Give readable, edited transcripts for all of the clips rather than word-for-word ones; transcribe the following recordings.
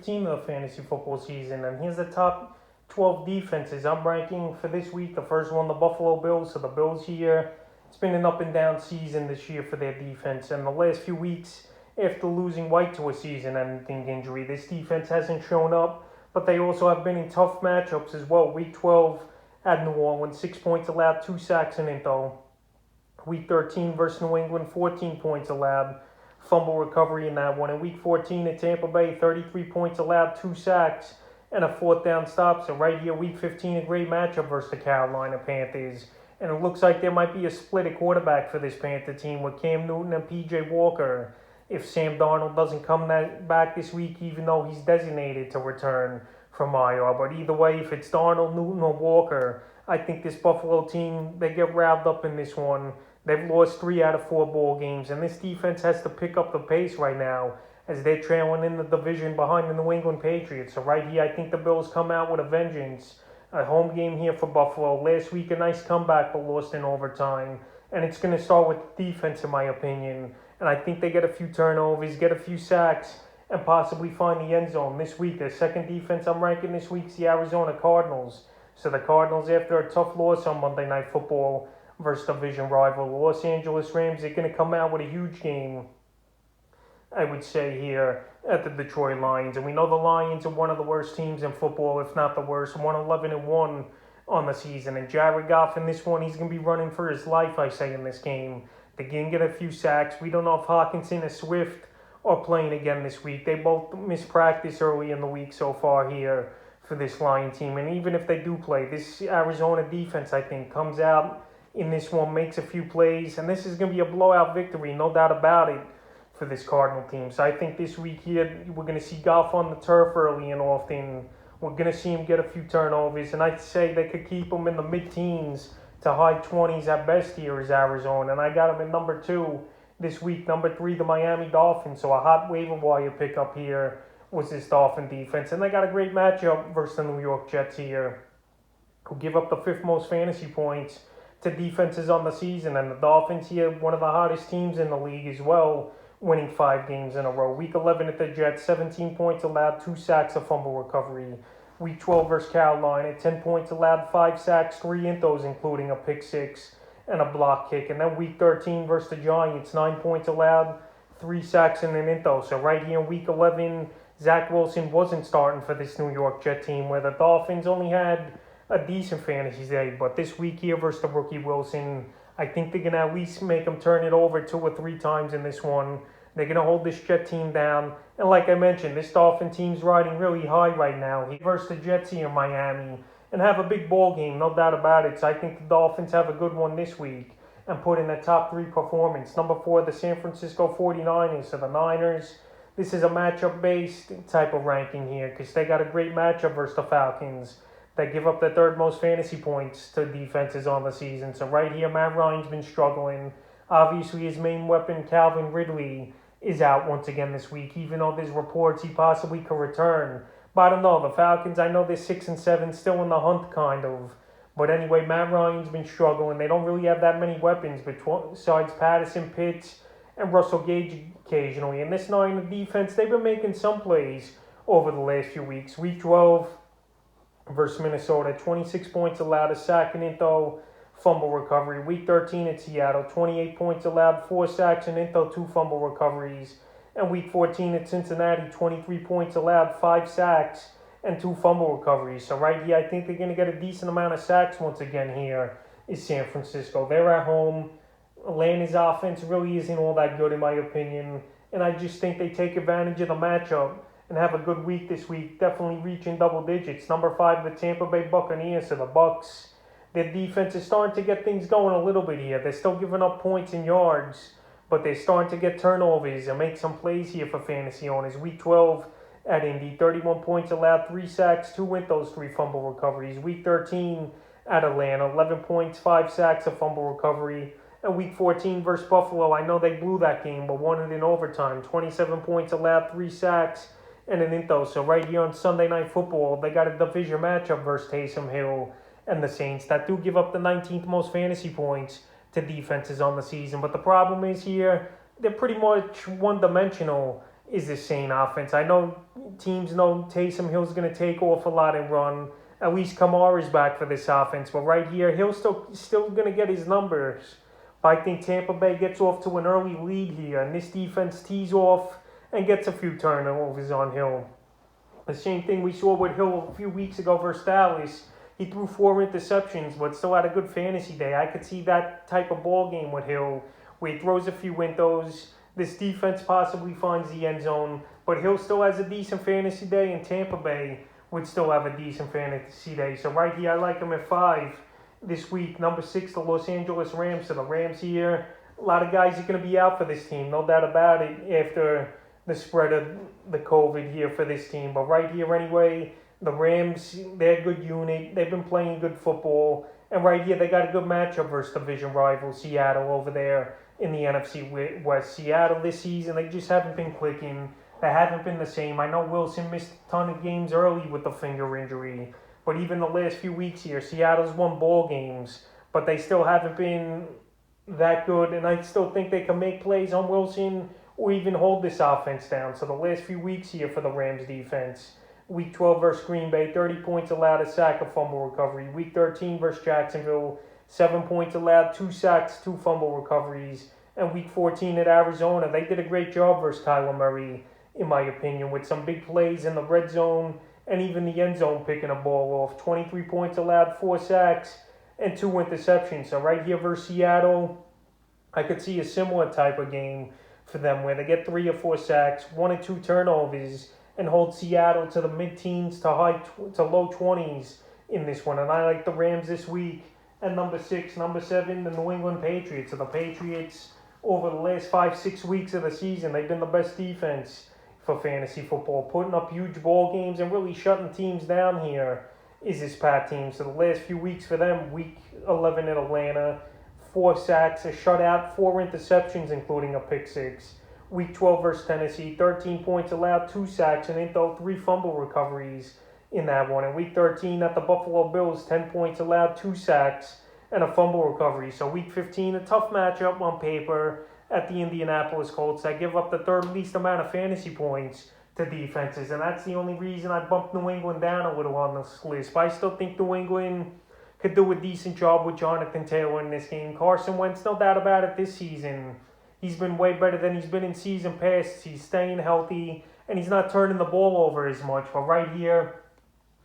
15 of the fantasy football season, and here's the top 12 defenses I'm ranking for this week. The first one, the Buffalo Bills. So the Bills here, it's been an up and down season this year for their defense, and the last few weeks after losing White to a season-ending injury, this defense hasn't shown up, but they also have been in tough matchups as well. Week 12 at New Orleans, 6 points allowed, 2 sacks in it though. Week 13 versus New England, 14 points allowed, fumble recovery in that one. In Week 14 at Tampa Bay, 33 points allowed, 2 sacks, and a fourth down stop. So right here, Week 15, a great matchup versus the Carolina Panthers. And it looks like there might be a split at quarterback for this Panther team with Cam Newton and P.J. Walker if Sam Darnold doesn't come back this week, even though he's designated to return from IR. But either way, if it's Darnold, Newton, or Walker, I think this Buffalo team, they get wrapped up in this one. They've lost 3 out of 4 ball games, and this defense has to pick up the pace right now as they're trailing in the division behind the New England Patriots. So right here, I think the Bills come out with a vengeance. A home game here for Buffalo. Last week, a nice comeback, but lost in overtime. And it's going to start with defense, in my opinion. And I think they get a few turnovers, get a few sacks, and possibly find the end zone. This week, the second defense I'm ranking this week is the Arizona Cardinals. So the Cardinals, after a tough loss on Monday Night Football versus division rival the Los Angeles Rams, they're going to come out with a huge game, I would say, here at the Detroit Lions. And we know the Lions are one of the worst teams in football, if not the worst. 1-11-1 on the season. And Jared Goff in this one, he's going to be running for his life, I say, in this game. They can get a few sacks. We don't know if Hawkinson and Swift are playing again this week. They both missed practice early in the week so far here for this Lion team. And even if they do play, this Arizona defense, I think, comes out in this one, makes a few plays. And this is going to be a blowout victory, no doubt about it, for this Cardinal team. So I think this week here, we're going to see Goff on the turf early and often. We're going to see him get a few turnovers. And I'd say they could keep him in the mid-teens to high 20s at best here as Arizona. And I got him at number 2 this week. Number 3, the Miami Dolphins. So a hot waiver wire pickup here was this Dolphin defense. And they got a great matchup versus the New York Jets here, who give up the 5th most fantasy points to defenses on the season. And the Dolphins here, one of the hottest teams in the league as well, winning 5 games in a row. Week 11 at the Jets, 17 points allowed, 2 sacks, a fumble recovery. Week 12 versus Carolina, 10 points allowed, 5 sacks, 3 intos, including a pick 6 and a block kick. And then Week 13 versus the Giants, 9 points allowed, 3 sacks and an into. So right here in Week 11, Zach Wilson wasn't starting for this New York Jet team, where the Dolphins only had a decent fantasy day. But this week here versus the rookie Wilson, I think they're going to at least make them turn it over 2 or 3 times in this one. They're going to hold this Jet team down. And like I mentioned, this Dolphin team's riding really high right now. He versus the Jets here in Miami and have a big ball game, no doubt about it. So I think the Dolphins have a good one this week and put in a top 3 performance. Number 4, the San Francisco 49ers. So the Niners, this is a matchup-based type of ranking here because they got a great matchup versus the Falcons. They give up the 3rd most fantasy points to defenses on the season. So right here, Matt Ryan's been struggling. Obviously, his main weapon, Calvin Ridley, is out once again this week, even though there's reports he possibly could return. But I don't know. The Falcons, I know they're 6-7, still in the hunt, kind of. But anyway, Matt Ryan's been struggling. They don't really have that many weapons besides Patterson, Pitts, and Russell Gage occasionally. And this Niner defense, they've been making some plays over the last few weeks. Week 12 versus Minnesota, 26 points allowed, a sack and into, fumble recovery. Week 13 at Seattle, 28 points allowed, 4 sacks and into, 2 fumble recoveries. And Week 14 at Cincinnati, 23 points allowed, 5 sacks and 2 fumble recoveries. So right here, I think they're going to get a decent amount of sacks once again here is San Francisco. They're at home. Atlanta's offense really isn't all that good in my opinion. And I just think they take advantage of the matchup and have a good week this week, definitely reaching double digits. Number 5, the Tampa Bay Buccaneers. So the Bucs, their defense is starting to get things going a little bit here. They're still giving up points and yards, but they're starting to get turnovers and make some plays here for fantasy owners. Week 12 at Indy, 31 points allowed, 3 sacks, 2 those 3 fumble recoveries. Week 13 at Atlanta, 11 points, 5 sacks, a fumble recovery. And Week 14 versus Buffalo, I know they blew that game, but won it in overtime. 27 points allowed, 3 sacks, and an into. So right here on Sunday Night Football, they got a division matchup versus Taysom Hill and the Saints that do give up the 19th most fantasy points to defenses on the season. But the problem is here, they're pretty much one-dimensional is the same offense. I know teams know Taysom Hill's going to take off a lot and run. At least Kamara's back for this offense. But right here, Hill's still going to get his numbers. But I think Tampa Bay gets off to an early lead here. And this defense tees off and gets a few turnovers on Hill. The same thing we saw with Hill a few weeks ago versus Dallas. He threw 4 interceptions, but still had a good fantasy day. I could see that type of ball game with Hill, where he throws a few windows. This defense possibly finds the end zone, but Hill still has a decent fantasy day, and Tampa Bay would still have a decent fantasy day. So right here, I like him at 5 this week. Number 6, the Los Angeles Rams. So the Rams here, a lot of guys are going to be out for this team, no doubt about it, after the spread of the COVID here for this team. But right here anyway, the Rams, they're a good unit. They've been playing good football. And right here, they got a good matchup versus division rival Seattle over there in the NFC West. Seattle this season, they just haven't been clicking. They haven't been the same. I know Wilson missed a ton of games early with the finger injury. But even the last few weeks here, Seattle's won ball games. But they still haven't been that good. And I still think they can make plays on Wilson or even hold this offense down. So the last few weeks here for the Rams defense. Week 12 versus Green Bay, 30 points allowed, a sack, a fumble recovery. Week 13 versus Jacksonville, 7 points allowed, 2 sacks, 2 fumble recoveries. And Week 14 at Arizona, they did a great job versus Kyler Murray, in my opinion, with some big plays in the red zone and even the end zone picking a ball off. 23 points allowed, 4 sacks, and 2 interceptions. So right here versus Seattle, I could see a similar type of game for them where they get 3 or 4 sacks, 1 or 2 turnovers, and hold Seattle to the mid-teens to low 20s in this one. And I like the Rams this week. And number 6, number 7, the New England Patriots. So the Patriots, over the last 5-6 weeks of the season, they've been the best defense for fantasy football, putting up huge ball games and really shutting teams down here is this Pat team. So the last few weeks for them, week 11 in Atlanta, 4 sacks, a shutout, 4 interceptions, including a pick 6. Week 12 versus Tennessee, 13 points allowed, 2 sacks, and 3 fumble recoveries in that one. And Week 13 at the Buffalo Bills, 10 points allowed, 2 sacks, and a fumble recovery. So Week 15, a tough matchup on paper at the Indianapolis Colts that give up the 3rd least amount of fantasy points to defenses. And that's the only reason I bumped New England down a little on this list. But I still think New England could do a decent job with Jonathan Taylor in this game. Carson Wentz, no doubt about it, this season he's been way better than he's been in season past. He's staying healthy, and he's not turning the ball over as much. But right here,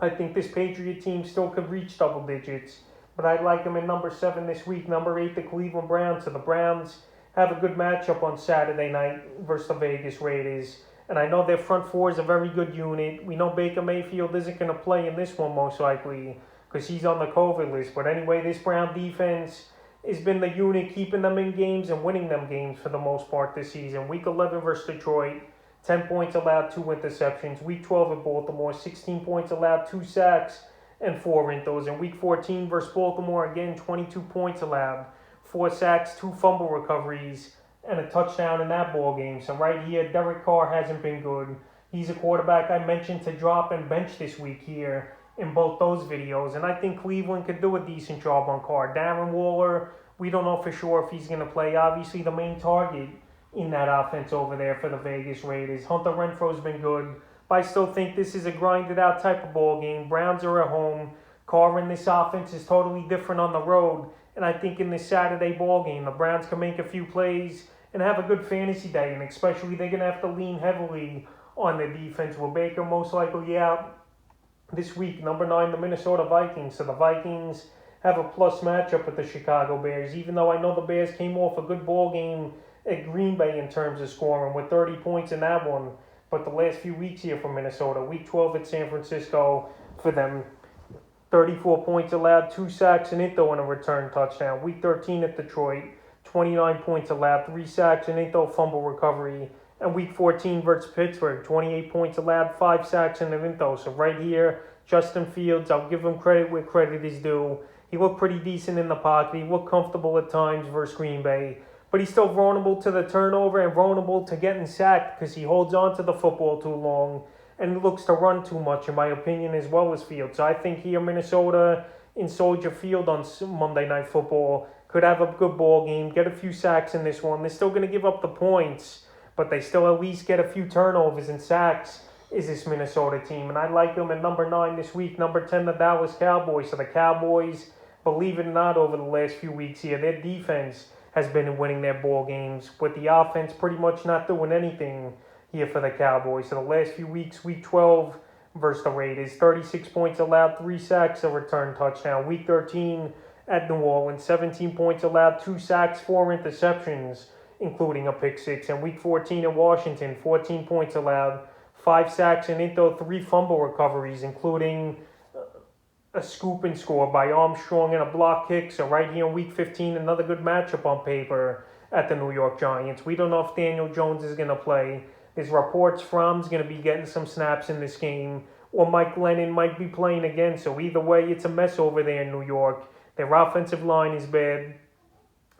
I think this Patriot team still could reach double digits. But I'd like them in number 7 this week. Number 8, the Cleveland Browns. So the Browns have a good matchup on Saturday night versus the Vegas Raiders. And I know their front 4 is a very good unit. We know Baker Mayfield isn't going to play in this one most likely because he's on the COVID list. But anyway, this Brown defense has been the unit keeping them in games and winning them games for the most part this season. Week 11 versus Detroit, 10 points allowed, 2 interceptions. Week 12 at Baltimore, 16 points allowed, 2 sacks, and 4 intos. And Week 14 versus Baltimore, again, 22 points allowed, 4 sacks, 2 fumble recoveries, and a touchdown in that ball game. So right here, Derek Carr hasn't been good. He's a quarterback I mentioned to drop and bench this week here in both those videos. And I think Cleveland could do a decent job on Carr. Darren Waller, we don't know for sure if he's going to play. Obviously, the main target in that offense over there for the Vegas Raiders. Hunter Renfro's been good. But I still think this is a grinded-out type of ball game. Browns are at home. Carr in this offense is totally different on the road. And I think in this Saturday ball game, the Browns can make a few plays and have a good fantasy day. And especially they're going to have to lean heavily on the defense with Baker most likely out this week. Number 9, the Minnesota Vikings. So the Vikings have a plus matchup with the Chicago Bears, even though I know the Bears came off a good ball game at Green Bay in terms of scoring with 30 points in that one. But the last few weeks here for Minnesota, Week 12 at San Francisco for them, 34 points allowed, 2 sacks, and into and a return touchdown. Week 13 at Detroit, 29 points allowed, 3 sacks, and into fumble recovery. And Week 14 versus Pittsburgh, 28 points allowed, 5 sacks, and an into. So right here, Justin Fields, I'll give him credit where credit is due. He looked pretty decent in the pocket. He looked comfortable at times versus Green Bay. But he's still vulnerable to the turnover and vulnerable to getting sacked because he holds on to the football too long and looks to run too much, in my opinion, as well as Fields. So I think here Minnesota in Soldier Field on Monday Night Football could have a good ball game, get a few sacks in this one. They're still going to give up the points, but they still at least get a few turnovers and sacks, is this Minnesota team. And I like them at number 9 this week. Number 10, the Dallas Cowboys. So the Cowboys, believe it or not, over the last few weeks here, their defense has been winning their ball games, with the offense pretty much not doing anything here for the Cowboys. So the last few weeks, week 12 versus the Raiders, 36 points allowed, 3 sacks, a return touchdown. Week 13 at New Orleans, 17 points allowed, 2 sacks, 4 interceptions, including a pick 6. And week 14 at Washington, 14 points allowed, 5 sacks, and 3 fumble recoveries, including a scoop and score by Armstrong and a block kick. So right here in week 15, another good matchup on paper at the New York Giants. We don't know if Daniel Jones is going to play. There's reports Fromm's going to be getting some snaps in this game, or Mike Lennon might be playing again. So either way, it's a mess over there in New York. Their offensive line is bad.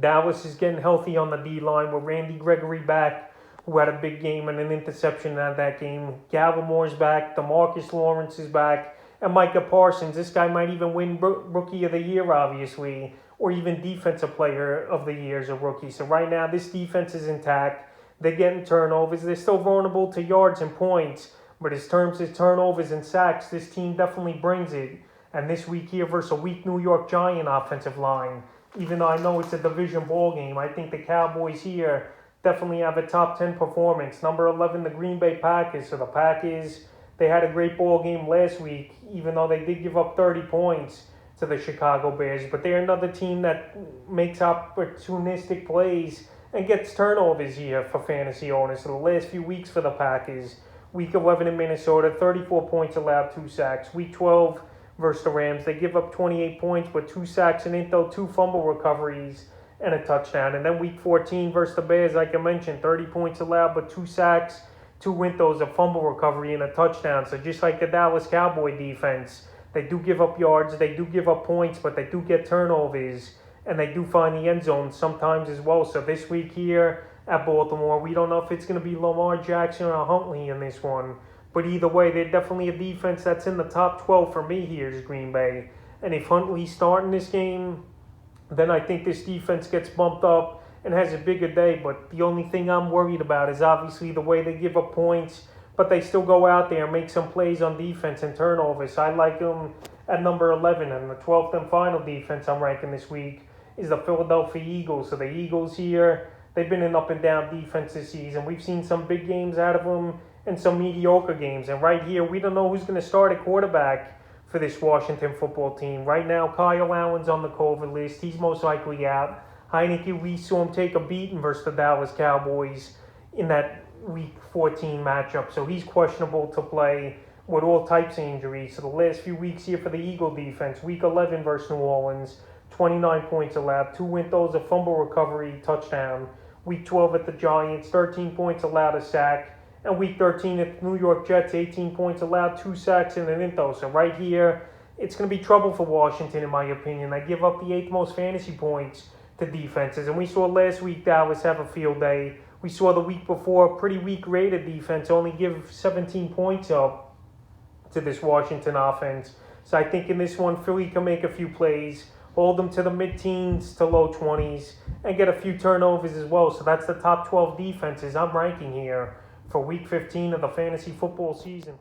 Dallas is getting healthy on the D-line with Randy Gregory back, who had a big game and an interception out of that game. Gallimore's back. DeMarcus Lawrence is back. And Micah Parsons, this guy might even win Rookie of the Year, obviously, or even Defensive Player of the Year as a rookie. So right now, this defense is intact. They're getting turnovers. They're still vulnerable to yards and points, but in terms of turnovers and sacks, this team definitely brings it. And this week here versus a weak New York Giant offensive line, even though I know it's a division ball game, I think the Cowboys here definitely have a top 10 performance. Number 11, the Green Bay Packers. So the Packers, they had a great ball game last week, even though they did give up 30 points to the Chicago Bears. But they're another team that makes opportunistic plays and gets turnovers here for fantasy owners. So the last few weeks for the Packers, week 11 in Minnesota, 34 points allowed, 2 sacks. Week 12 versus the Rams, they give up 28 points, but 2 sacks and 2 fumble recoveries and a touchdown. And then week 14 versus the Bears, like I mentioned, 30 points allowed, but 2 sacks, 2 windows, a fumble recovery, and a touchdown. So just like the Dallas Cowboy defense, they do give up yards, they do give up points, but they do get turnovers, and they do find the end zone sometimes as well. So this week here at Baltimore, we don't know if it's going to be Lamar Jackson or Huntley in this one. But either way, they're definitely a defense that's in the top 12 for me here is Green Bay. And if Huntley's starting this game, then I think this defense gets bumped up and has a bigger day. But the only thing I'm worried about is obviously the way they give up points, but they still go out there and make some plays on defense and turnovers. I like them at number 11, and the 12th and final defense I'm ranking this week is the Philadelphia Eagles. So the Eagles here, they've been an up-and-down defense this season. We've seen some big games out of them and some mediocre games. And right here, we don't know who's going to start at quarterback for this Washington football team. Right now, Kyle Allen's on the COVID list. He's most likely out. Heineke, we saw him take a beating versus the Dallas Cowboys in that Week 14 matchup. So he's questionable to play with all types of injuries. So the last few weeks here for the Eagle defense, Week 11 versus New Orleans, 29 points allowed, 2 windows, a fumble recovery, touchdown. Week 12 at the Giants, 13 points allowed, a sack. And Week 13 at the New York Jets, 18 points allowed, 2 sacks and an intho. So right here, it's going to be trouble for Washington, in my opinion. They give up the 8th most fantasy points to defenses. And we saw last week Dallas have a field day. We saw the week before a pretty weak rated defense only give 17 points up to this Washington offense. So I think in this one, Philly can make a few plays, hold them to the mid-teens to low 20s, and get a few turnovers as well. So that's the top 12 defenses I'm ranking here for Week 15 of the fantasy football season.